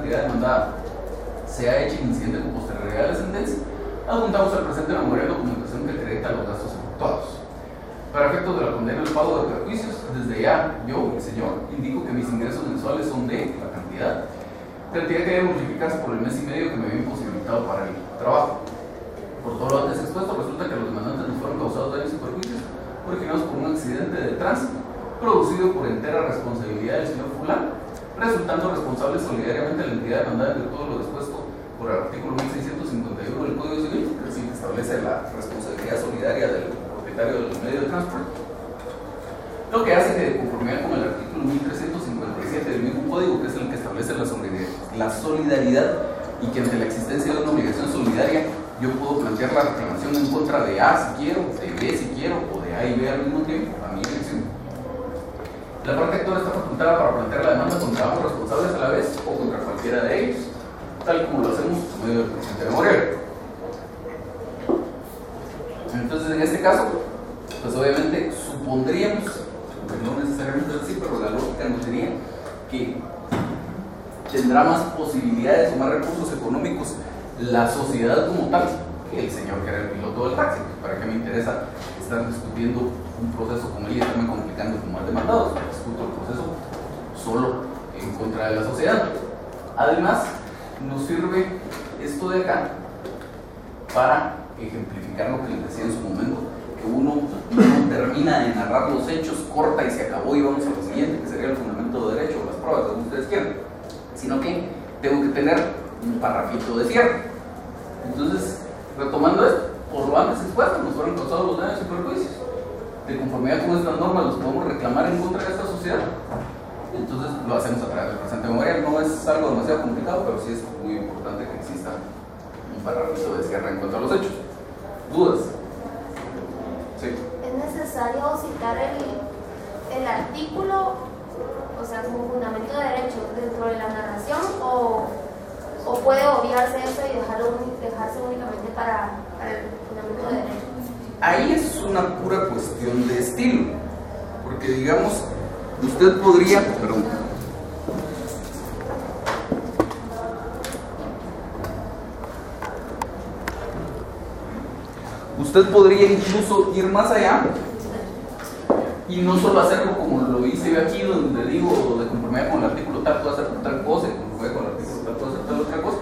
cantidad demandada sea hecha incidente con posterioridad de la sentencia, adjuntamos al presente memorial documentación que acredita los gastos efectuados. Para efectos de la condena del pago de perjuicios, desde ya yo, el señor, indico que mis ingresos mensuales son de la cantidad que debe multiplicarse por el mes y medio que me había imposibilitado para el trabajo. Por todo lo antes expuesto, resulta que los demandantes nos fueron causados daños y perjuicios originados por un accidente de tránsito producido por entera responsabilidad del señor fulano, resultando responsable solidariamente la entidad demandada de todo lo dispuesto por el artículo 1651 del Código Civil, que es el que establece la responsabilidad solidaria del propietario del medio de transporte. Lo que hace que, de conformidad con el artículo 1357 del mismo código, que es el que establece la solidaridad, y que ante la existencia de una obligación solidaria, yo puedo plantear la reclamación en contra de A si quiero, de B si quiero, o de A y B al mismo tiempo, a mi elección. La parte actora está facultada para plantear la demanda contra ambos responsables a la vez o contra cualquiera de ellos, tal como lo hacemos por medio del presente memorial. Entonces, en este caso, pues obviamente supondríamos, no necesariamente así, pero la lógica nos diría que tendrá más posibilidades o más recursos económicos la sociedad como tal que el señor que era el piloto del taxi. ¿Para qué me interesa estar discutiendo un proceso con él y estarme complicando con más demandados? Discuto el proceso solo en contra de la sociedad. Además, nos sirve esto de acá para ejemplificar lo que les decía en su momento, que uno no termina de narrar los hechos, corta y se acabó y vamos a lo siguiente, que sería el fundamento de derecho o las pruebas, como ustedes quieran, sino que tengo que tener un parrafito de cierre. Entonces, retomando esto, por lo antes expuesto, nos fueron causados los daños y perjuicios. De conformidad con estas normas, los podemos reclamar en contra de esta sociedad. Entonces, lo hacemos a través del presente memorial. No es algo demasiado complicado, pero sí es muy importante que exista un parrafito de cierre en cuanto a los hechos. ¿Dudas? Sí. ¿Es necesario citar el artículo, o sea, como fundamento de derecho dentro de la narración, o puede obviarse eso y dejarse únicamente para el fundamento de derecho? Ahí es una pura cuestión de estilo, porque digamos, usted podría, usted podría incluso ir más allá y no solo hacerlo como lo hice yo aquí, donde digo de conformidad con el artículo tal puedo hacer tal cosa, de conformidad con el artículo tal puedo hacer tal otra cosa,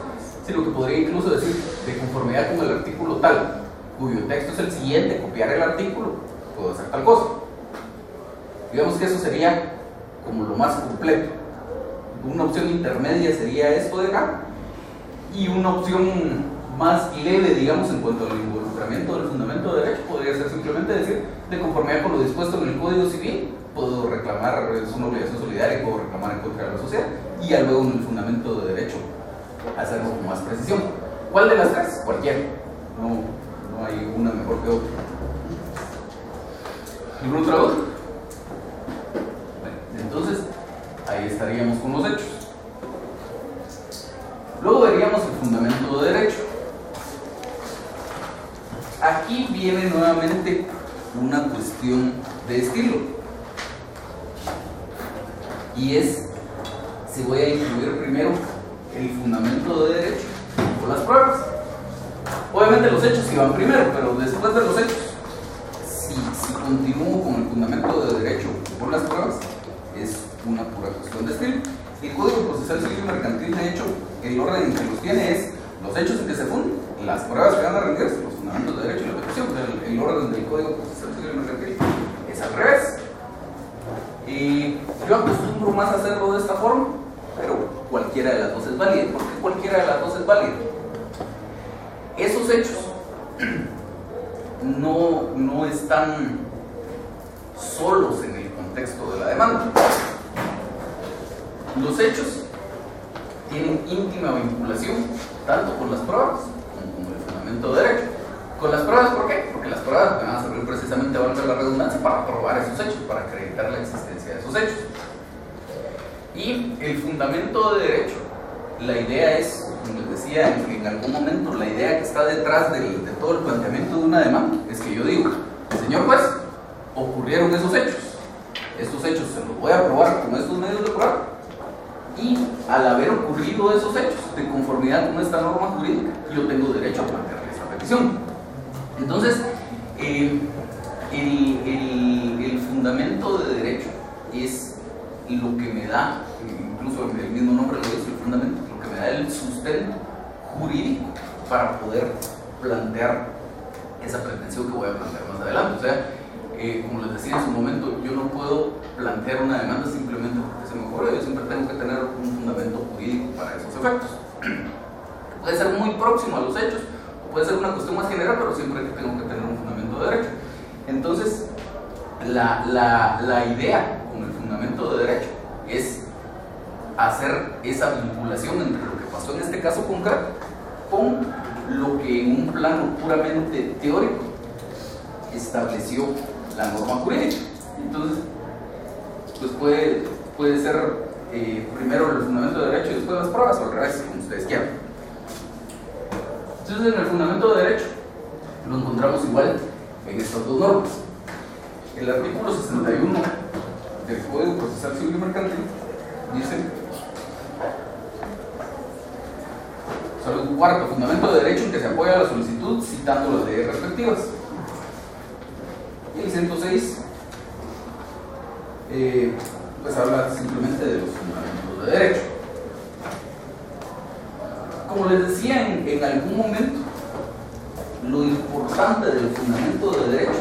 sino que podría incluso decir de conformidad con el artículo tal, cuyo texto es el siguiente, copiar el artículo, puedo hacer tal cosa. Digamos que eso sería como lo más completo. Una opción intermedia sería esto de acá, y una opción más leve, digamos, en cuanto al involucramiento del fundamento de derecho, podría ser simplemente decir, de conformidad con lo dispuesto en el Código Civil, puedo reclamar, es una obligación solidaria y puedo reclamar en contra de la sociedad, y ya luego en el fundamento de derecho hacerlo con más precisión. ¿Cuál de las tres? Cualquiera. No hay una mejor que otra. ¿Alguna otra duda? Bueno, entonces, ahí estaríamos con los hechos. Luego veríamos el fundamento de derecho. Aquí viene nuevamente una cuestión de estilo, y es si voy a incluir primero el fundamento de derecho o las pruebas. Obviamente los hechos iban primero, pero después de los hechos, si continúo con el fundamento de derecho por las pruebas, es una pura cuestión de estilo. El Código Procesal Civil y Mercantil, de hecho, el orden en que los tiene es los hechos en que se funden, las pruebas que van a rendirse, los fundamentos de derecho y la petición. El orden del Código Procesal Civil y Mercantil es al revés. Y yo acostumbro más a hacerlo de esta forma, pero cualquiera de las dos es válida. ¿Por qué cualquiera de las dos es válida? Esos hechos no están solos en el contexto de la demanda. Los hechos tienen íntima vinculación tanto con las pruebas como con el fundamento de derecho. Con las pruebas, ¿por qué? Porque las pruebas van a servir precisamente, valga la redundancia, para probar esos hechos, para acreditar la existencia de esos hechos. Y el fundamento de derecho, la idea es, como les decía en algún momento, la idea que está detrás de todo el planteamiento de una demanda es que yo digo, señor juez, ocurrieron esos hechos se los voy a probar con estos medios de prueba, y al haber ocurrido esos hechos de conformidad con esta norma jurídica, yo tengo derecho a plantearle esa petición. Entonces, el fundamento de derecho es lo que me da, incluso el mismo nombre lo dice, el fundamento, lo que me da el sustento jurídico para poder plantear esa pretensión que voy a plantear más adelante. O sea, como les decía en su momento, yo no puedo plantear una demanda simplemente porque se me ocurre, yo siempre tengo que tener un fundamento jurídico para esos efectos. Puede ser muy próximo a los hechos, o puede ser una cuestión más general, pero siempre tengo que tener un fundamento de derecho. Entonces, la idea con el fundamento de derecho es hacer esa vinculación entre lo que pasó en este caso concreto con lo que en un plano puramente teórico estableció la norma jurídica. Entonces, pues puede ser primero el fundamento de derecho y después las pruebas, o al revés, como ustedes quieran. Entonces, en el fundamento de derecho lo encontramos igual en estas dos normas. El artículo 61 del Código Procesal Civil y Mercantil dice: solo un cuarto, fundamento de derecho en que se apoya la solicitud citando las leyes respectivas. Y el 106 pues habla simplemente de los fundamentos de derecho. Como les decía en algún momento, lo importante del fundamento de derecho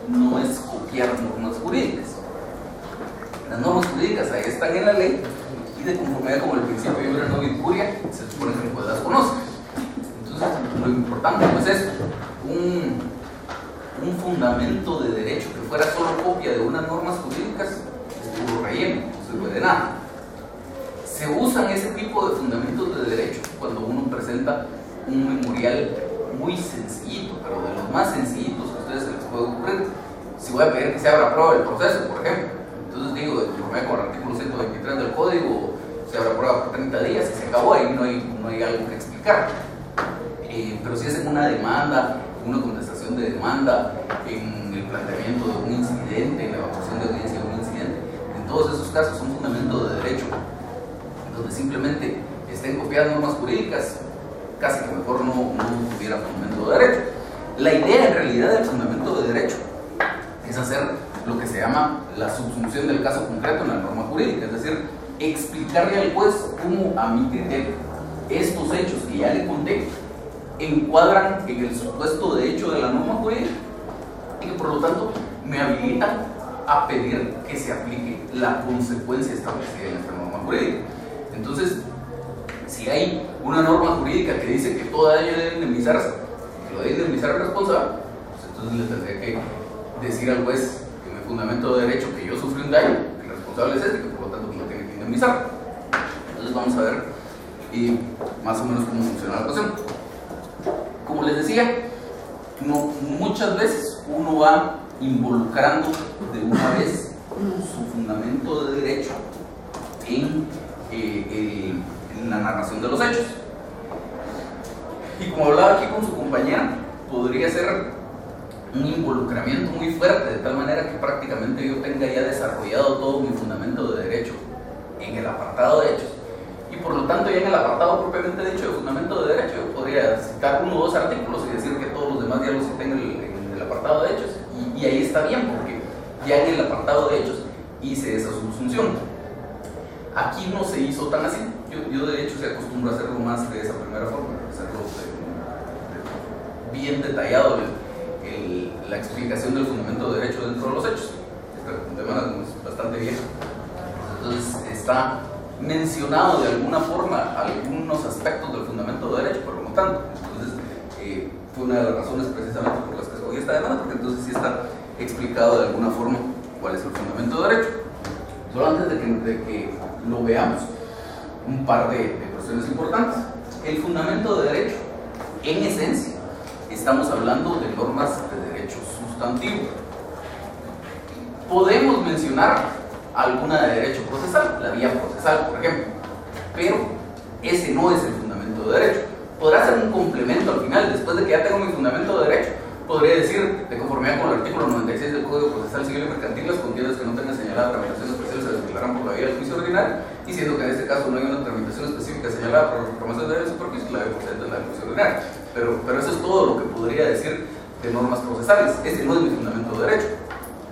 no es copiar normas jurídicas. Las normas jurídicas ahí están en la ley y de conformidad con el principio de libre no incuria, se supone que pues las conoce. Entonces, lo importante pues es un fundamento de derecho que fuera solo copia de unas normas jurídicas, es puro relleno, no sirve de nada. Se usan ese tipo de fundamentos de derecho cuando uno presenta un memorial muy sencillito, pero de los más sencillitos que a ustedes se les puede ocurrir. Si voy a pedir que se abra prueba del proceso, por ejemplo, entonces digo, conforme con el artículo 123 del código, se abra prueba por 30 días y se acabó, ahí no hay algo que explicar. Pero si es en una demanda, una contestación de demanda, en el planteamiento de un incidente, en la evacuación de audiencia de un incidente, en todos esos casos son fundamentos de derecho, donde simplemente estén copiadas normas jurídicas, casi que mejor no tuviera fundamento de derecho. La idea en realidad del fundamento de derecho es hacer lo que se llama la subsunción del caso concreto en la norma jurídica, es decir, explicarle al juez cómo, a mi criterio, estos hechos que ya le conté encuadran en el supuesto de hecho de la norma jurídica y que por lo tanto me habilitan a pedir que se aplique la consecuencia establecida en esta norma jurídica. Entonces, si hay una norma jurídica que dice que todo daño debe indemnizarse, que lo debe indemnizar el responsable, pues entonces le tendría que decir al juez que mi fundamento de derecho que yo sufrí un daño, que el responsable es este, que por lo tanto lo tiene que indemnizar. Entonces vamos a ver más o menos cómo funciona la cuestión. Como les decía, muchas veces uno va involucrando de una vez su fundamento de derecho en la narración de los hechos. Y como hablaba aquí con su compañera, podría ser un involucramiento muy fuerte, de tal manera que prácticamente yo tenga ya desarrollado todo mi fundamento de derecho en el apartado de hechos. Y por lo tanto, ya en el apartado propiamente dicho de fundamento de derecho, yo podría citar 1 o 2 artículos y decir que todos los demás ya los cité en el apartado de hechos. Y ahí está bien, porque ya en el apartado de hechos hice esa subsunción. Aquí no se hizo tan así. Yo de hecho se acostumbra a hacerlo más de esa primera forma, hacerlo bien detallado la explicación del fundamento de derecho dentro de los hechos. Este tema es bastante viejo. Entonces está mencionado de alguna forma algunos aspectos del fundamento de derecho, pero no tanto. Entonces fue una de las razones precisamente por las que escogí esta demanda, porque entonces sí está explicado de alguna forma cuál es el fundamento de derecho. Solo antes de que lo veamos, un par de cuestiones importantes. El fundamento de derecho, en esencia, estamos hablando de normas de derecho sustantivo. Podemos mencionar alguna de derecho procesal, la vía procesal, por ejemplo, pero ese no es el fundamento de derecho. Podrá ser un complemento al final, después de que ya tengo mi fundamento de derecho, podría decir, de conformidad con el artículo 96 del Código Procesal Civil y Mercantil, las contiendas que no tengan señalada tramitación especial se desvelarán por la vía del juicio ordinario, y siendo que en este caso no hay una tramitación específica señalada por la reclamación de derechos propios, la debe proceder de la del juicio ordinario. Pero eso es todo lo que podría decir de normas procesales. Ese no es mi fundamento de derecho.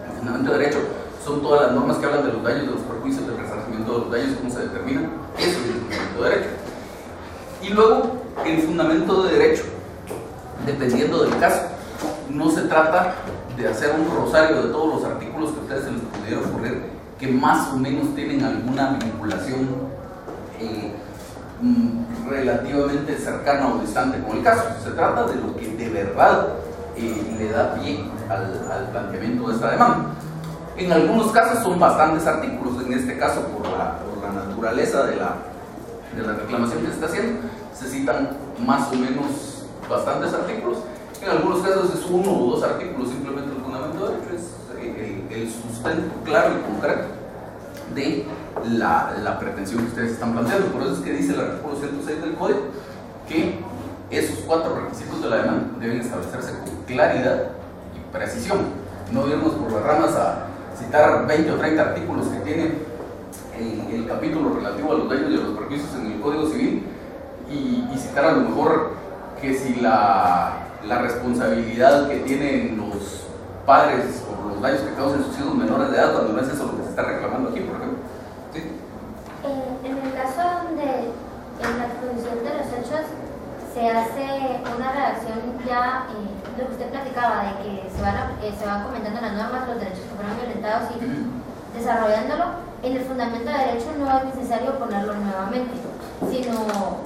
El fundamento de derecho son todas las normas que hablan de los daños, de los perjuicios, del resarcimiento de los daños, cómo se determinan. Eso es el fundamento de derecho. Y luego, el fundamento de derecho, dependiendo del caso, no se trata de hacer un rosario de todos los artículos que a ustedes se les pudiera ocurrir que más o menos tienen alguna vinculación relativamente cercana o distante con el caso. Se trata de lo que de verdad le da pie al planteamiento de esta demanda. En algunos casos son bastantes artículos, en este caso por la naturaleza de la reclamación que se está haciendo, se citan más o menos bastantes artículos. En algunos casos es uno o dos artículos, simplemente el fundamento de derecho es el sustento claro y concreto de la pretensión que ustedes están planteando. Por eso es que dice el artículo 106 del Código que esos 4 requisitos de la demanda deben establecerse con claridad y precisión. No irnos por las ramas a citar 20 o 30 artículos que tiene el capítulo relativo a los daños y a los perjuicios en el Código Civil y citar a lo mejor que si la responsabilidad que tienen los padres por los daños que causan sus hijos menores de edad, cuando no es eso lo que se está reclamando aquí, por ejemplo. ¿Sí? En el caso donde en la exposición de los hechos se hace una redacción ya, lo que usted platicaba, de que se van comentando las normas, los derechos que fueron violentados y desarrollándolo, en el fundamento de derecho no es necesario ponerlo nuevamente, sino,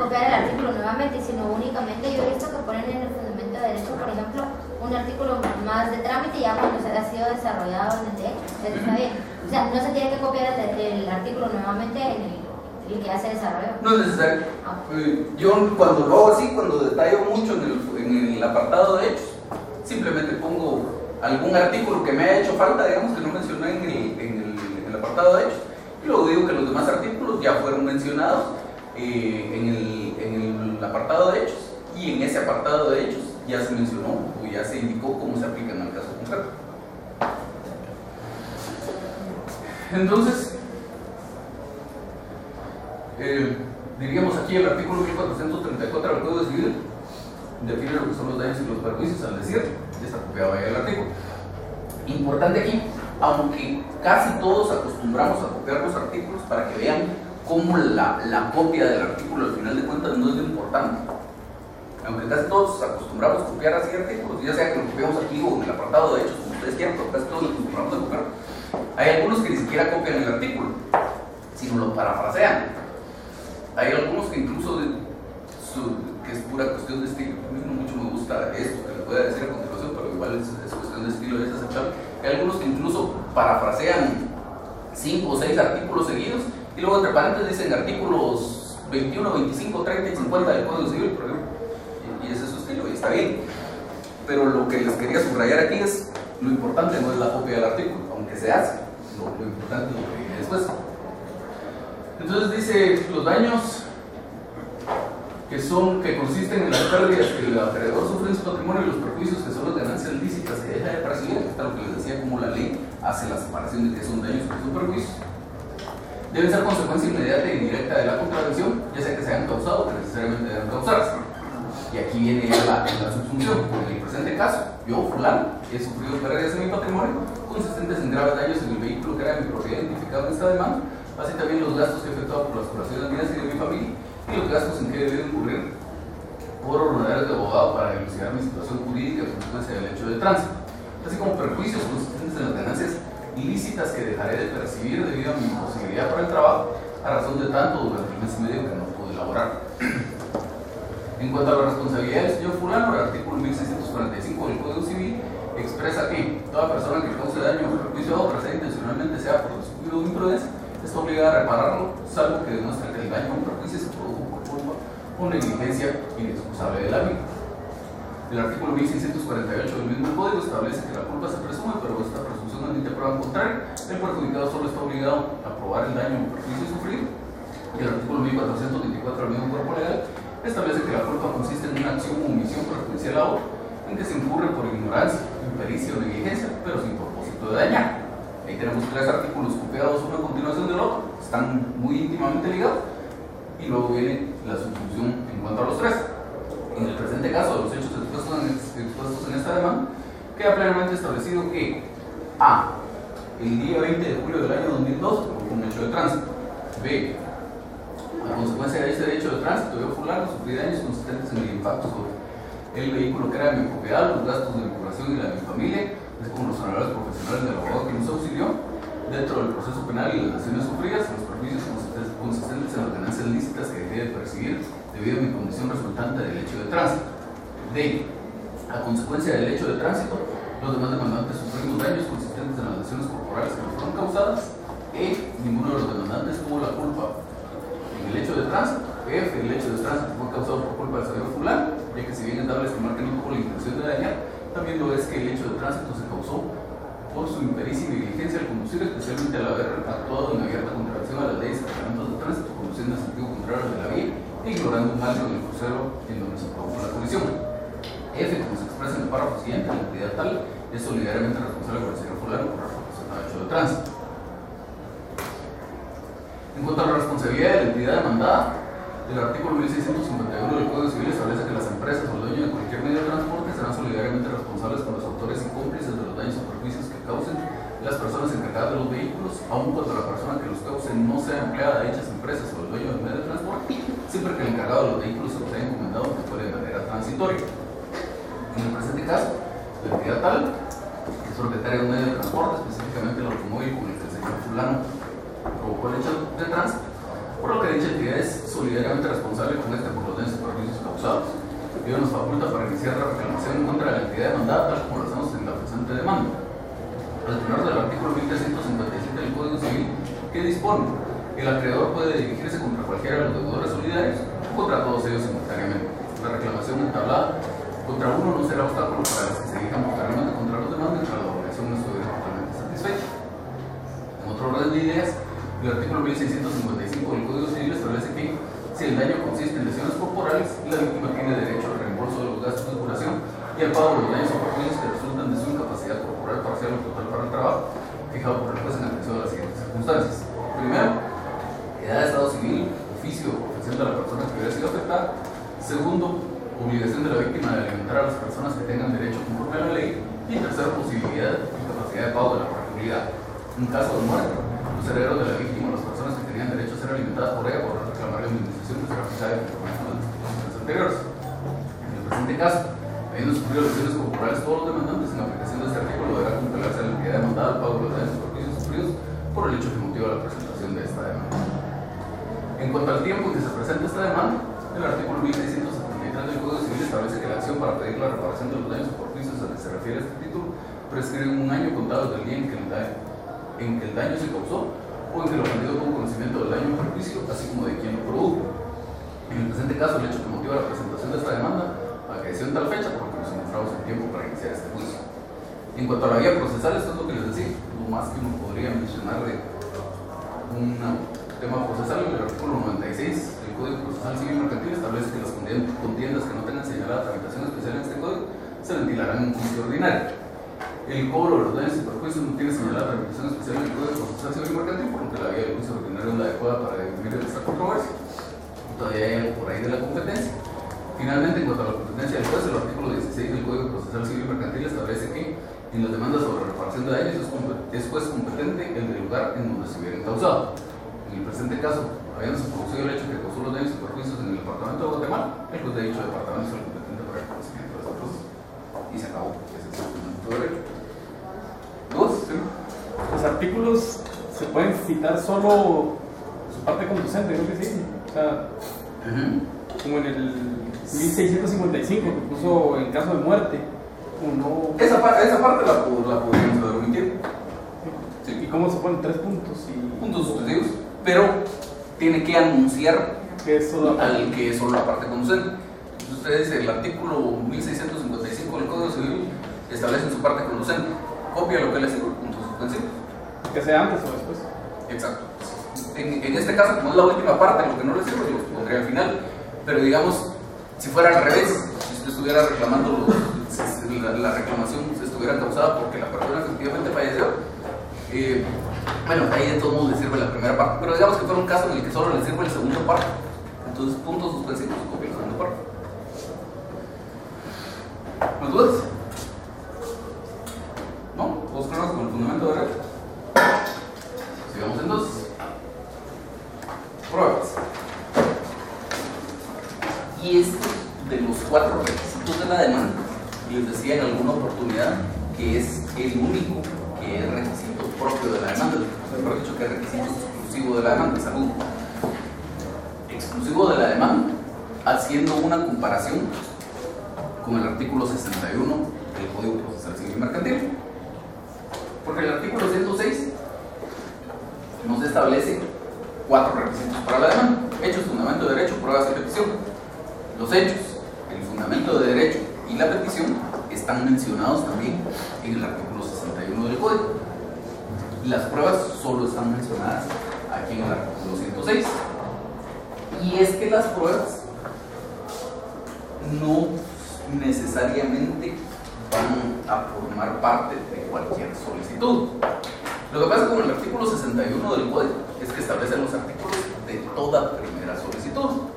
copiar el artículo nuevamente, sino únicamente yo he visto que ponen en el fundamento de derecho, por ejemplo, un artículo más de trámite ya cuando se ha sido desarrollado en el derecho, está bien. O sea, no se tiene que copiar el artículo nuevamente en el que ya se desarrolló. No es necesario. Yo cuando lo hago así, cuando detallo mucho en el apartado de hechos, simplemente pongo algún artículo que me haya hecho falta, digamos, que no mencioné en el apartado de hechos, y luego digo que los demás artículos ya fueron mencionados en el apartado de hechos, y en ese apartado de hechos ya se mencionó o ya se indicó cómo se aplica en el caso concreto. Entonces, diríamos aquí el artículo 1434 del Código Civil define lo que son los daños y los perjuicios al decir, ya está copiado ahí el artículo. Importante aquí, aunque casi todos acostumbramos a copiar los artículos para que vean cómo la copia del artículo al final de cuentas no es lo importante. Aunque casi todos acostumbramos a copiar así artículos, ya sea que lo copiamos aquí o en el apartado de hechos, como ustedes quieran, pero casi todos lo acostumbramos a copiar. Hay algunos que ni siquiera copian el artículo, sino lo parafrasean. Hay algunos que incluso que es pura cuestión de estilo. A mí no mucho me gusta esto que les voy a decir a continuación, pero igual es cuestión de estilo y es aceptable. Hay algunos que incluso parafrasean 5 o 6 artículos seguidos y luego entre paréntesis dicen artículos 21, 25, 30 y 50 del Código Civil, por ejemplo. Y ese es su estilo y está bien. Pero lo que les quería subrayar aquí es lo importante no es la copia del artículo, aunque se hace. Lo importante es lo que viene después. Entonces dice los daños que consisten en las pérdidas que el acreedor sufre en su patrimonio y los perjuicios que son las ganancias lícitas que deja de percibir. Esto es lo que les decía, como la ley hace la separación de qué son daños y qué son perjuicios. Deben ser consecuencia inmediata y directa de la contravención, ya sea que se hayan causado o que necesariamente deben causarse. Y aquí viene ya la subsunción. En el presente caso, yo, fulano, he sufrido pérdidas en mi patrimonio consistentes en graves daños en el vehículo que era de mi propiedad identificado en esta demanda, así también los gastos que he efectuado por las curaciones mías y de mi familia, y los gastos en que he debido incurrir por honorarios de abogado para dilucidar mi situación jurídica en consecuencia del hecho de tránsito, así como perjuicios consistentes en las ganancias ilícitas que dejaré de percibir debido a mi imposibilidad para el trabajo, a razón de tanto durante el mes y medio que no pude laborar. En cuanto a la responsabilidad del señor fulano, el artículo 1645 del Código Civil expresa que toda persona que cause daño o perjuicio a otra, sea intencionalmente, sea por descuido o imprudencia, está obligada a repararlo, salvo que demuestre que el daño o perjuicio se produjo por culpa o negligencia inexcusable del árbitro. El artículo 1648 del mismo código establece que la culpa se presume, pero esta presunción admite prueba contraria. El perjudicado solo está obligado a probar el daño o perjuicio sufrido. Y el artículo 1424 del mismo cuerpo legal establece que la culpa consiste en una acción o omisión perjudicial a otro, en que se incurre por ignorancia, impericia o negligencia, pero sin propósito de dañar. Ahí tenemos 3 artículos copiados uno a continuación del otro, están muy íntimamente ligados, y luego viene la subsunción en cuanto a los 3. En el presente caso de los hechos expuestos en esta demanda, queda plenamente establecido que A. El día 20 de julio del año 2002 provocó un hecho de tránsito. B. A consecuencia de este hecho de tránsito, yo fulano sufrí daños consistentes en el impacto sobre el vehículo que era de mi propiedad, los gastos de mi curación y la de mi familia, así como los honorarios profesionales del abogado que nos auxilió, dentro del proceso penal y las lesiones sufridas, los perjuicios consistentes en las ganancias lícitas que dejé de percibir debido a mi condición resultante del hecho de tránsito. D. A consecuencia del hecho de tránsito, los demás demandantes sufrimos daños consistentes en las lesiones corporales que nos fueron causadas. E. Ninguno de los demandantes tuvo la culpa en el hecho de tránsito. F. El hecho de tránsito fue causado por culpa del señor fulano, ya que si bien es dable estimar que no tuvo la intención de dañar, también lo es que el hecho de tránsito se causó por su impericia y negligencia al conducir, especialmente al haber actuado en abierta contradicción a las leyes y reglamentos de tránsito, conduciendo en sentido contrario de la vía e ignorando un alto en el crucero en donde se produjo la colisión. F, como se expresa en el párrafo siguiente, la entidad tal es solidariamente responsable por el señor fulano por la representación del hecho de tránsito. En cuanto a la responsabilidad de la entidad demandada, el artículo 1651 del Código Civil establece que las empresas o el dueño de cualquier medio de transporte serán solidariamente responsables con los autores y cómplices de los daños o perjuicios que causen las personas encargadas de los vehículos, aun cuando la persona que los cause no sea empleada de dichas empresas o el dueño del medio de transporte, siempre que el encargado de los vehículos se los haya encomendado que fuera de manera transitoria. En el presente caso, la entidad tal es propietaria de un medio de transporte, específicamente el automóvil con el que el señor fulano provocó el hecho de tránsito, por lo que dicha entidad es solidariamente responsable con por los daños y perjuicios causados. Ello nos faculta para iniciar la reclamación en contra de la entidad demandada, tal como lo hacemos en la presente demanda. Al tenor del artículo 1357 del Código Civil, que dispone que el acreedor puede dirigirse contra cualquiera de los deudores solidarios o contra todos ellos simultáneamente. La reclamación entablada contra uno no será obstáculo para los que se dirijan posteriormente contra los demás mientras la obligación no estuviera totalmente satisfecha. En otro orden de ideas, el artículo 1655 del Código Civil establece que si el daño consiste en lesiones corporales, la víctima tiene derecho al reembolso de los gastos de curación y al pago de los daños o perjuicios que resultan de su incapacidad corporal parcial o total para el trabajo, fijado por el juez en atención a las siguientes circunstancias. Primero, edad de estado civil, oficio o profesión de la persona que hubiera sido afectada. Segundo, obligación de la víctima de alimentar a las personas que tengan derecho conforme a la ley. Y tercero, posibilidad y capacidad de pago de la particular. En caso de muerte, los herederos de la víctima o las personas que tenían derecho a ser alimentadas por ella podrán reclamar la indemnización que será fijada en las disposiciones anteriores. En el presente caso, habiendo sufrido lesiones corporales, todos los demandantes en aplicación de este artículo deberán compelarse a la entidad demandada al pago de los daños y perjuicios sufridos por el hecho que motiva la presentación de esta demanda. En cuanto al tiempo en que se presenta esta demanda, el artículo 1673 del Código Civil establece que la acción para pedir la reparación de los daños o perjuicios a que se refiere este título prescribe un año contado desde el día en que el daño se causó o en que el ofendido tuvo conocimiento del daño o perjuicio, así como de quien lo produjo. En el presente caso, el hecho que motiva la presentación de esta demanda acaeció en tal fecha, por lo que nos encontramos en tiempo para iniciar este juicio. En cuanto a la vía procesal, esto es lo que les decía, lo más que uno podría mencionar de un tema procesal. El artículo 96 del Código Procesal Civil Mercantil establece que las contiendas que no tengan señalada tramitación especial en este código se ventilarán en un juicio ordinario. El cobro de los daños y perjuicios no tiene señalada tramitación especial en el Código Procesal Civil Mercantil, por lo que la vía del juicio ordinario es la adecuada para dirimir esta controversia. Todavía hay algo por ahí de la competencia. Finalmente, en cuanto a la competencia del juez, el artículo 16 del Código Procesal Civil Mercantil establece que en las demandas sobre reparación de daños es juez competente el del lugar en donde se hubieran causado. En el presente caso, habiéndose producido el hecho que causó los daños y perjuicios en el departamento de Guatemala, el juez de dicho departamento es el competente para el conocimiento de esas cosas. Y se acabó. Ese es el fundamento de derecho. ¿Dos? ¿Sí? Los artículos se pueden citar solo su parte conducente, creo que sí. O sea, como en el 1655 que puso en caso de muerte. No... Esa parte la podríamos haber omitido. Sí. ¿Y cómo se ponen 3 puntos? Puntos sucesivos, pero tiene que anunciar que es solo al que es solo la parte conducente. Entonces ustedes, el artículo 1655 del Código Civil establece en su parte conducente. Copia lo que le sirve, puntos suspensivos. Que sea antes o después. Exacto. En este caso, como es la última parte, lo que no le sirve, lo pondría al final. Pero digamos, Si fuera al revés, si usted estuviera reclamando, la reclamación estuviera causada porque la persona efectivamente falleció, bueno, ahí de todos modos le sirve la primera parte, pero digamos que fuera un caso en el que solo le sirve el segundo parte, entonces puntos suspensivos, copia el segundo parte. ¿Más dudas? ¿No? ¿Todos claros con el fundamento de derecho? Sigamos entonces. Pruebas. Y de los 4 requisitos de la demanda, les decía en alguna oportunidad que es el único que es requisito propio de la demanda, mejor dicho, que es requisito exclusivo de la demanda, salud. Exclusivo de la demanda, haciendo una comparación con el artículo 61 del Código Procesal Civil y Mercantil. Porque el artículo 106 nos establece 4 requisitos para la demanda: hechos, fundamento de derecho, pruebas y petición. Los hechos, el fundamento de derecho y la petición están mencionados también en el artículo 61 del Código. Las pruebas solo están mencionadas aquí en el artículo 106. Y es que las pruebas no necesariamente van a formar parte de cualquier solicitud. Lo que pasa con el artículo 61 del Código es que establece los artículos de toda primera solicitud.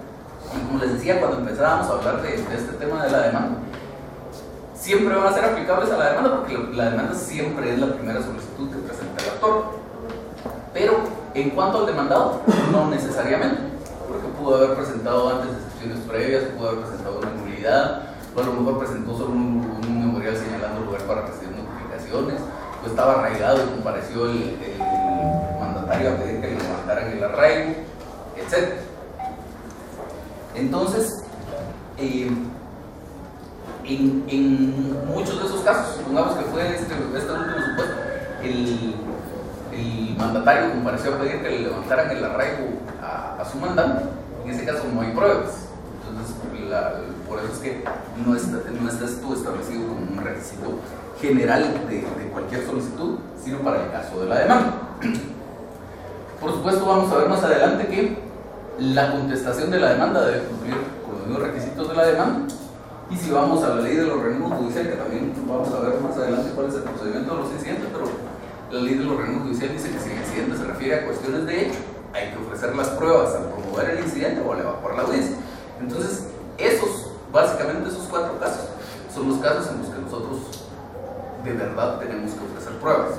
Y como les decía cuando empezábamos a hablar de este tema de la demanda, siempre van a ser aplicables a la demanda porque la demanda siempre es la primera solicitud que presenta el actor. Pero en cuanto al demandado, no necesariamente, porque pudo haber presentado antes excepciones previas, pudo haber presentado una nulidad, o a lo mejor presentó solo un memorial señalando lugar para recibir notificaciones, o estaba arraigado y compareció el mandatario a pedir que le levantaran el arraigo, etc. Entonces, en muchos de esos casos, supongamos que fue este último supuesto, el mandatario compareció a pedir que le levantaran el arraigo a su mandante. En ese caso no hay pruebas, entonces por eso es que no está esto establecido como un requisito general de cualquier solicitud, sino para el caso de la demanda. Por supuesto, vamos a ver más adelante que la contestación de la demanda debe cumplir con los mismos requisitos de la demanda. Y si vamos a la ley de los organismos judiciales, que también vamos a ver más adelante cuál es el procedimiento de los incidentes, pero la ley de los organismos judiciales dice que si el incidente se refiere a cuestiones de hecho, hay que ofrecer las pruebas al promover el incidente o al evacuar la audiencia. Entonces, básicamente esos 4 casos son los casos en los que nosotros de verdad tenemos que ofrecer pruebas: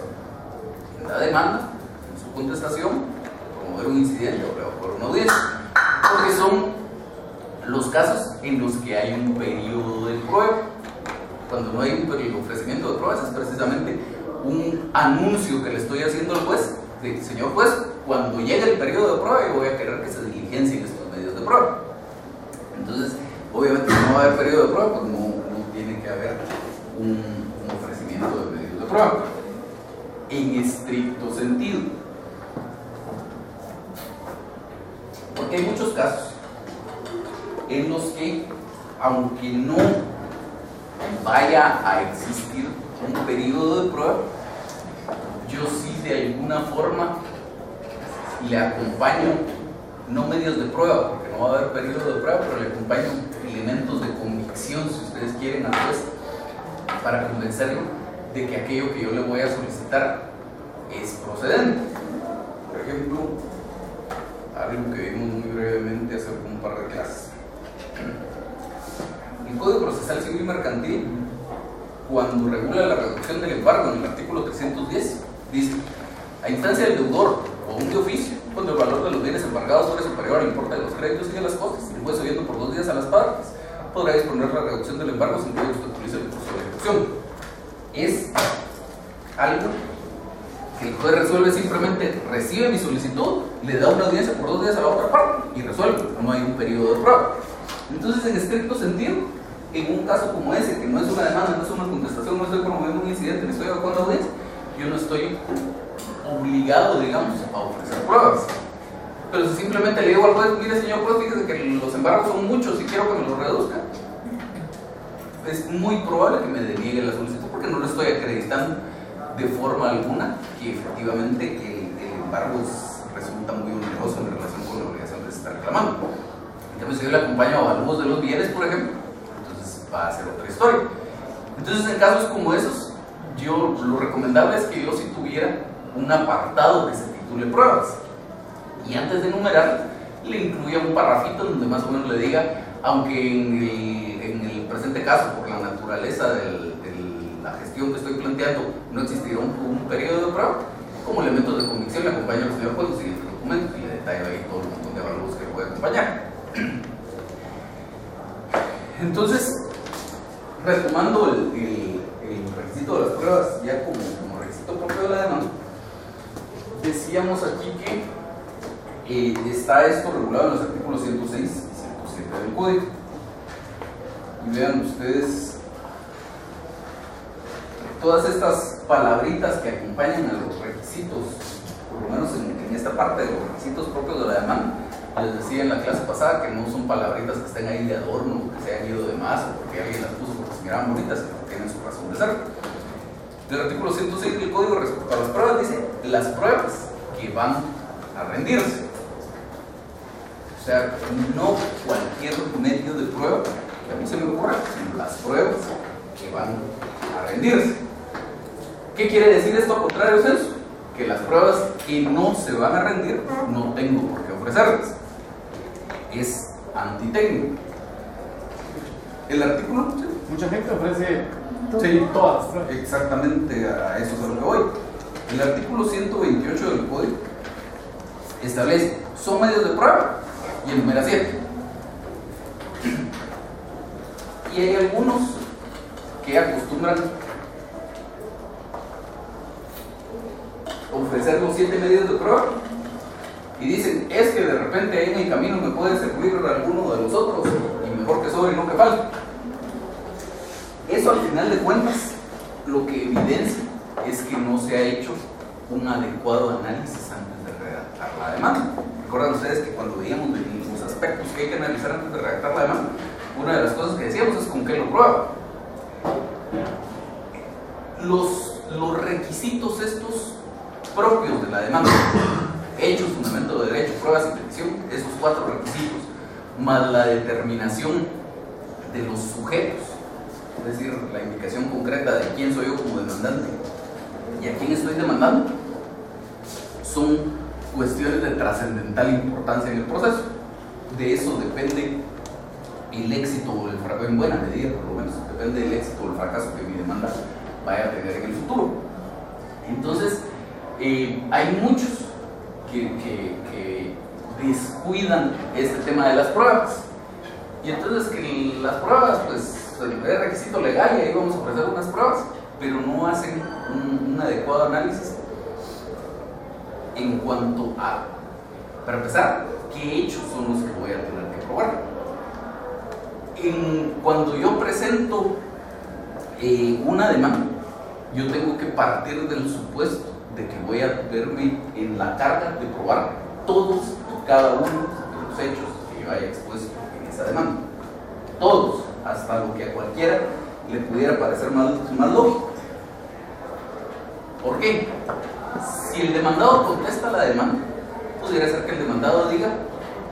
en la demanda, en su contestación, promover un incidente o evacuar una audiencia, porque son los casos en los que hay un periodo de prueba. Cuando no hay un ofrecimiento de pruebas, es precisamente un anuncio que le estoy haciendo al juez de: señor juez, cuando llegue el periodo de prueba yo voy a querer que se diligencien estos medios de prueba. Entonces, obviamente, si no va a haber periodo de prueba, pues no tiene que haber un ofrecimiento de medios de prueba en estricto sentido, porque hay muchos casos en los que, aunque no vaya a existir un periodo de prueba, yo sí de alguna forma le acompaño, no medios de prueba, porque no va a haber periodo de prueba, pero le acompaño elementos de convicción, si ustedes quieren, al juez, para convencerlo de que aquello que yo le voy a solicitar es procedente. Por ejemplo, algo que vimos muy brevemente hace un par de clases. El Código Procesal Civil y Mercantil, cuando regula la reducción del embargo en el artículo 310, dice: a instancia del deudor o un de oficio, cuando el valor de los bienes embargados fuera superior al importe de los créditos y de las cosas, el juez, oyendo por 2 días a las partes, podrá disponer la reducción del embargo sin que obstaculice el curso de ejecución. Es algo que el juez resuelve, simplemente recibe mi solicitud, le da una audiencia por 2 días a la otra parte y resuelve. No hay un periodo de prueba. Entonces, en estricto sentido, en un caso como ese, que no es una demanda, no es una contestación, no estoy promoviendo un incidente, le estoy evacuando audiencia, yo no estoy obligado, digamos, a ofrecer pruebas. Pero si simplemente le digo al juez: mire señor juez, fíjese que los embargos son muchos y quiero que me los reduzca, es muy probable que me deniegue la solicitud, porque no le estoy acreditando de forma alguna que efectivamente el embargo resulta muy oneroso en relación con la obligación que se está reclamando. En cambio, si yo le acompaña avalúos de los bienes, por ejemplo, entonces va a ser otra historia. Entonces, en casos como esos, lo recomendable es que yo sí tuviera un apartado que se titule pruebas, y antes de enumerar le incluya un parrafito donde más o menos le diga, aunque en el presente caso, por la naturaleza de la gestión que estoy planteando, no existirá un periodo de prueba, como elementos de convicción le acompaña al señor juez los siguientes documentos y le detalla ahí todo el montón de valores que puede acompañar. Entonces, retomando el requisito de las pruebas ya como requisito propio de la demanda, decíamos aquí que está esto regulado en los artículos 106 y 107 del Código. Y vean ustedes todas estas palabritas que acompañan a los requisitos, por lo menos en esta parte de los requisitos propios de la demanda. Les decía en la clase pasada que no son palabritas que estén ahí de adorno, que se hayan ido de más o porque alguien las puso porque se miraban bonitas, sino que tienen su razón de ser. El artículo 106 del Código respecto a las pruebas dice las pruebas que van a rendirse. O sea, no cualquier medio de prueba que a mí se me ocurra, sino las pruebas que van a rendirse. ¿Qué quiere decir esto a contrario, Celso? Que las pruebas que no se van a rendir no tengo por qué ofrecerlas. Es antitécnico. El artículo, ¿sí? Mucha gente ofrece todas las pruebas. Exactamente, a eso es a lo que voy. El artículo 128 del Código establece, son medios de prueba y enumera 7. Y hay algunos que acostumbran ofrecer los 7 medios de prueba y dicen, es que de repente ahí en el camino me puede servir alguno de los otros y mejor que sobre y no que falte. Eso al final de cuentas lo que evidencia es que no se ha hecho un adecuado análisis antes de redactar la demanda. Recuerdan ustedes que cuando veíamos los aspectos que hay que analizar antes de redactar la demanda, una de las cosas que decíamos es con qué lo prueba. Los requisitos estos propios de la demanda, hechos, fundamento de derecho, pruebas y petición, esos 4 requisitos, más la determinación de los sujetos, es decir, la indicación concreta de quién soy yo como demandante y a quién estoy demandando, son cuestiones de trascendental importancia en el proceso. De eso depende el éxito o el fracaso, en buena medida por lo menos, depende del éxito o el fracaso que mi demanda vaya a tener en el futuro. Entonces, hay muchos que descuidan este tema de las pruebas, y entonces que las pruebas, pues es requisito legal y ahí vamos a ofrecer unas pruebas, pero no hacen un adecuado análisis en cuanto a, para empezar, qué hechos son los que voy a tener que probar. Cuando yo presento una demanda, yo tengo que partir del supuesto de que voy a verme en la carga de probar todos y cada uno de los hechos que yo haya expuesto en esa demanda. Todos, hasta lo que a cualquiera le pudiera parecer más lógico. ¿Por qué? Si el demandado contesta la demanda, pudiera ser que el demandado diga,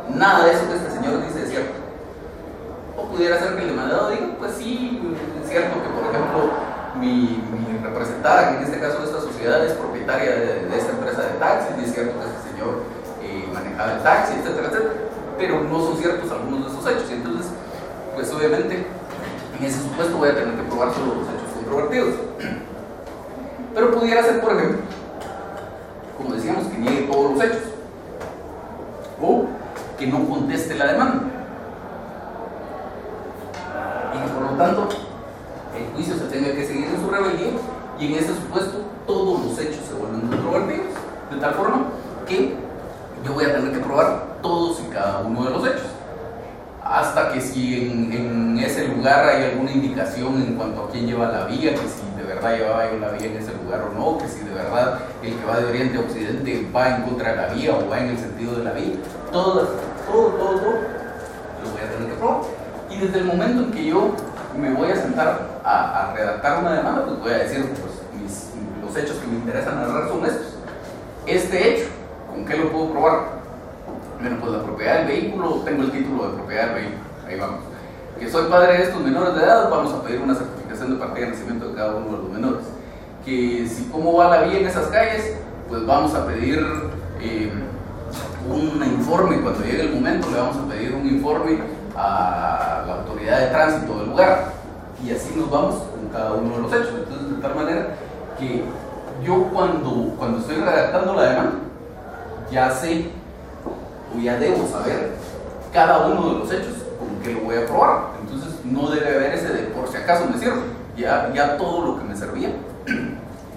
nada de eso que este señor dice es cierto. O pudiera ser que el demandado diga, pues sí, es cierto que, por ejemplo, mi representada, que en este caso de esta sociedad, es propietaria de esta empresa de taxis, y es cierto que este señor manejaba el taxi, etcétera, etcétera, pero no son ciertos algunos de esos hechos. Y entonces, pues obviamente, en ese supuesto voy a tener que probar solo los hechos controvertidos. Pero pudiera ser, por ejemplo, como decíamos, que niegue todos los hechos, o que no conteste la demanda. Y por lo tanto, el juicio se tenga que seguir en su rebeldía, y en ese supuesto todos los hechos se vuelven controvertidos, de tal forma que yo voy a tener que probar todos y cada uno de los hechos, hasta que si en ese lugar hay alguna indicación en cuanto a quién lleva la vía, que si de verdad llevaba yo la vía en ese lugar o no, que si de verdad el que va de oriente a occidente va en contra de la vía o va en el sentido de la vía, todo lo voy a tener que probar. Y desde el momento en que yo me voy a sentar a redactar una demanda, pues voy a decir, pues los hechos que me interesan narrar son estos. Este hecho, ¿con qué lo puedo probar? Bueno, pues la propiedad del vehículo, tengo el título de propiedad del vehículo. ahí vamos. Que soy padre de estos menores de edad, vamos a pedir una certificación de partida de nacimiento de cada uno de los menores. Que si cómo va la vía en esas calles, pues vamos a pedir un informe, cuando llegue el momento le vamos a pedir un informe a la autoridad de tránsito del lugar, y así nos vamos con cada uno de los hechos. Entonces, de tal manera que yo cuando estoy redactando la demanda, ya sé o ya debo saber cada uno de los hechos con que lo voy a probar. Entonces no debe haber ese de por si acaso me sirve. Ya todo lo que me servía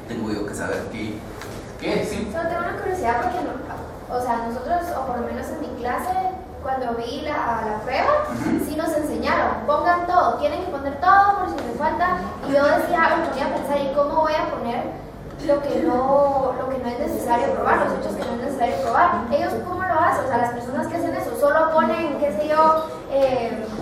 tengo yo que saber qué sí. Solo tengo una curiosidad porque o sea, nosotros, o por lo menos en mi clase, cuando vi la prueba, sí nos enseñaron, pongan todo, tienen que poner todo por si les falta. Y yo decía, me ponía a pensar, ¿y cómo voy a poner lo que no es necesario probar, los hechos que no es necesario probar? ¿Ellos cómo lo hacen? O sea, las personas que hacen eso solo ponen, qué sé yo,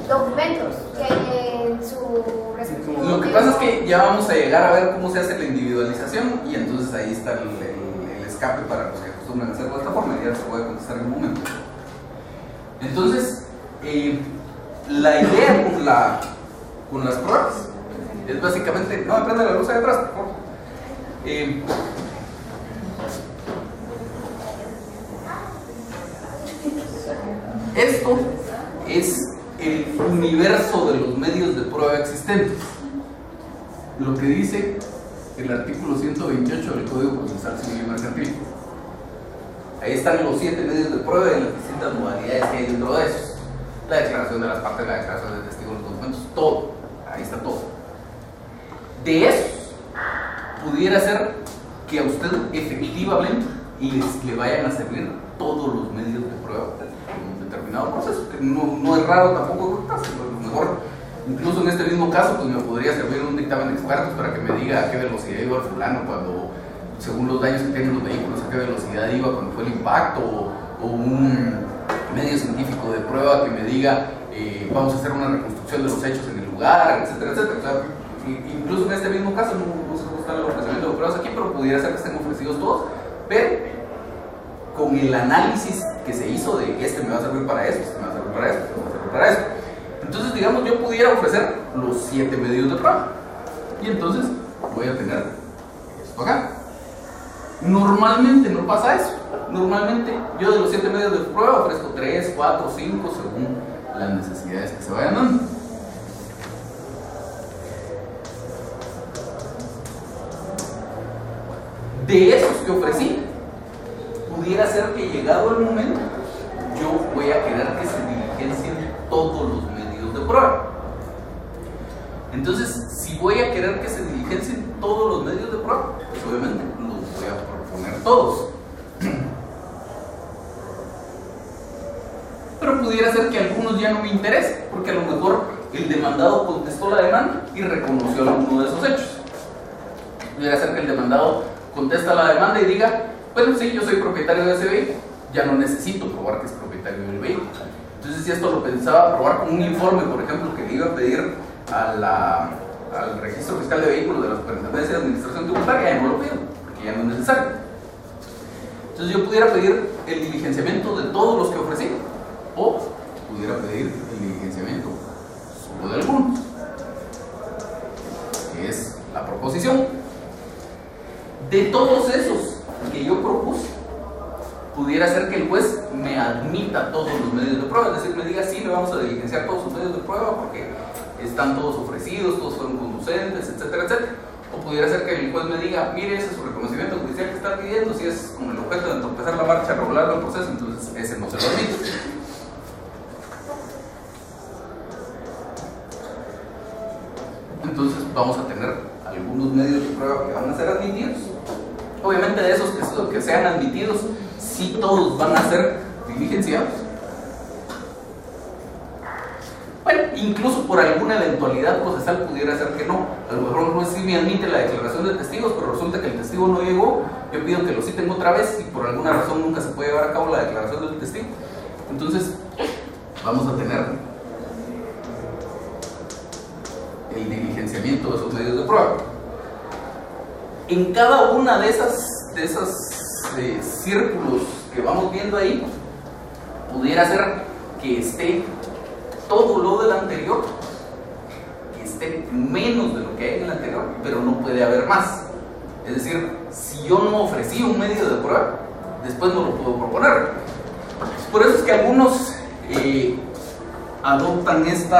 documentos que en su respectivo. Lo que pasa es que ya vamos a llegar a ver cómo se hace la individualización, y entonces ahí está el escape para los que acostumbran a hacerlo de esta forma, y ya se puede contestar en un momento. Entonces, la idea con las pruebas es básicamente, no me prende la luz ahí atrás, por favor. Esto es el universo de los medios de prueba existentes, lo que dice el artículo 128 del Código Procesal Civil y Mercantil. Ahí están los 7 medios de prueba y las distintas modalidades que hay dentro de esos: la declaración de las partes, la declaración de testigos, los documentos, todo. Ahí está todo. De esos, pudiera ser que a usted efectivamente le vayan a servir todos los medios de prueba en un determinado proceso, que no es raro tampoco. A lo mejor, incluso en este mismo caso, pues me podría servir un dictamen de expertos para que me diga a qué velocidad iba el fulano cuando, según los daños que tienen los vehículos, a qué velocidad iba cuando fue el impacto, o un medio científico de prueba que me diga vamos a hacer una reconstrucción de los hechos en el lugar, etcétera, etcétera. O sea, incluso en este mismo caso, no sé cómo está el ofrecimiento de pruebas aquí, pero pudiera ser que estén ofrecidos todos, pero con el análisis que se hizo de este me va a servir para esto, este me va a servir para esto, este me va a servir para esto. Entonces, digamos, yo pudiera ofrecer los 7 medios de prueba, y entonces voy a tener esto acá. Normalmente no pasa eso. Normalmente yo de los 7 medios de prueba ofrezco 3, 4, 5 según las necesidades que se vayan dando. De esos que ofrecí, pudiera ser que llegado el momento yo voy a querer que se diligencien todos los medios de prueba. Entonces, si voy a querer que se diligencien todos los medios de prueba, pues obviamente los voy a proponer todos. Pero pudiera ser que algunos ya no me interesen, porque a lo mejor el demandado contestó la demanda y reconoció alguno de esos hechos. Pudiera ser que el demandado contesta la demanda y diga, bueno, sí, yo soy propietario de ese vehículo, ya no necesito probar que es propietario del vehículo. Entonces, si esto lo pensaba probar con un informe, por ejemplo, que le iba a pedir al registro fiscal de vehículos de la Superintendencia de Administración Tributaria, ya no lo pido, porque ya no es necesario. Entonces, yo pudiera pedir el diligenciamiento de todos los que ofrecí, o pudiera pedir el diligenciamiento solo de algunos, que es la proposición. De todos esos que yo propuse, pudiera ser que el juez me admita todos los medios de prueba, es decir, me diga, sí, le vamos a diligenciar todos los medios de prueba porque están todos ofrecidos, todos fueron conducentes, etcétera, etcétera. O pudiera ser que el juez me diga, mire, ese es su reconocimiento judicial que está pidiendo, si es con el objeto de entorpecer la marcha regular del proceso, entonces ese no se lo admite. Entonces vamos a tener algunos medios de prueba que van a ser admitidos. Obviamente de esos que sean admitidos, sí todos van a ser diligenciados. Bueno, incluso por alguna eventualidad procesal pudiera ser que no. A lo mejor el juez sí me admite la declaración de testigos, pero resulta que el testigo no llegó, yo pido que lo citen otra vez y por alguna razón nunca se puede llevar a cabo la declaración del testigo. Entonces, vamos a tener el diligenciamiento de esos medios de prueba. En cada una de esos círculos que vamos viendo ahí, pudiera ser que esté todo lo del anterior, que esté menos de lo que hay en el anterior, pero no puede haber más. Es decir, si yo no ofrecí un medio de prueba, después no lo puedo proponer. Por eso es que algunos adoptan este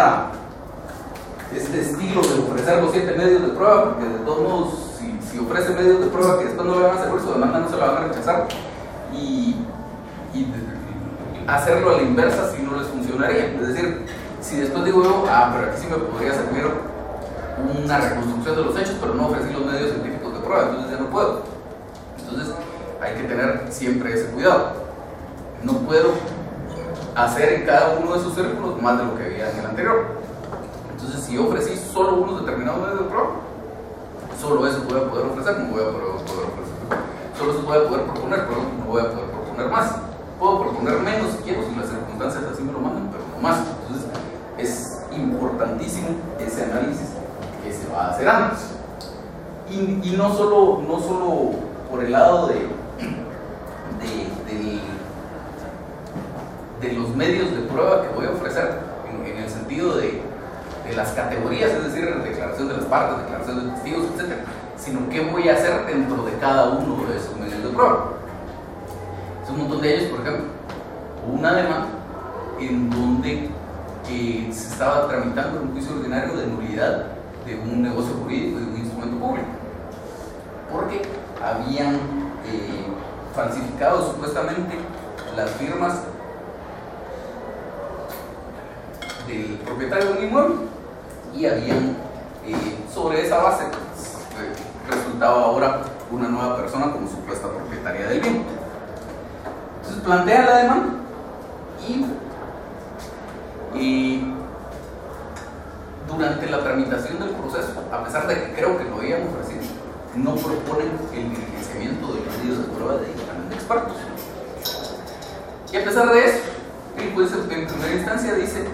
estilo de ofrecer los 7 medios de prueba, porque de todos modos, si ofrece medios de prueba que después no le van a servir, su demanda no se la van a rechazar, y hacerlo a la inversa si no les funcionaría. Es decir, si después digo yo, pero aquí sí me podría servir una reconstrucción de los hechos, pero no ofrecí los medios científicos de prueba, entonces ya no puedo. Entonces hay que tener siempre ese cuidado. No puedo hacer en cada uno de esos círculos más de lo que había en el anterior. Entonces, si yo ofrecí solo unos determinados medios de prueba, solo eso voy a poder ofrecer, no voy a poder ofrecer. Solo eso voy a poder proponer, pero no voy a poder proponer más. Puedo proponer menos si quiero, si las circunstancias así me lo mandan, pero no más. Entonces, es importantísimo ese análisis que se va a hacer antes. Y no solo por el lado de los medios de prueba que voy a ofrecer, en el sentido de las categorías, es decir, declaración de las partes, declaración de testigos, etc., sino qué voy a hacer dentro de cada uno de esos medios de prueba. Es un montón de ellos. Por ejemplo, una demanda en donde se estaba tramitando un juicio ordinario de nulidad de un negocio jurídico, de un instrumento público, porque habían falsificado supuestamente las firmas del propietario de un inmueble, y habían, sobre esa base, resultaba ahora una nueva persona como supuesta propietaria del bien. Entonces plantea la demanda y durante la tramitación del proceso, a pesar de que creo que lo habían ofrecido, no proponen el diligenciamiento de los medios de prueba de dictamen de expertos. Y a pesar de eso, pues en primera instancia dice,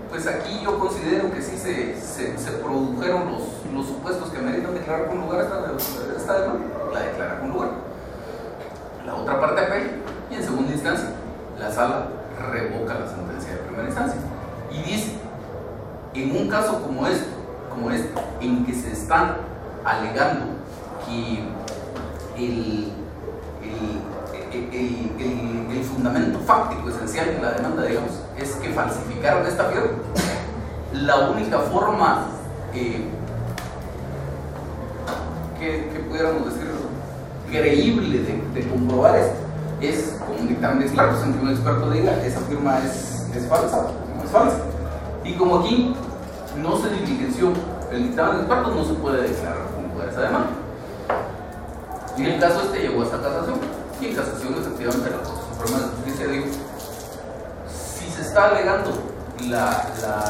pues aquí yo considero que sí se produjeron los supuestos que meritan declarar con lugar esta demanda, la declara con lugar. La otra parte apela, y en segunda instancia la sala revoca la sentencia de primera instancia y dice, en un caso como este, en que se está alegando que el fundamento fáctico esencial de la demanda, digamos, es que falsificaron esta firma, la única forma que pudiéramos decir creíble de comprobar esto es con un dictamen de expertos, en que un experto diga esa firma es falsa, no es falsa. Y como aquí no se diligenció el dictamen de expertos, no se puede declarar con lugar esa demanda. Y en el caso llegó hasta casación, y en casación efectivamente la Corte Suprema de Justicia dijo, si se está alegando la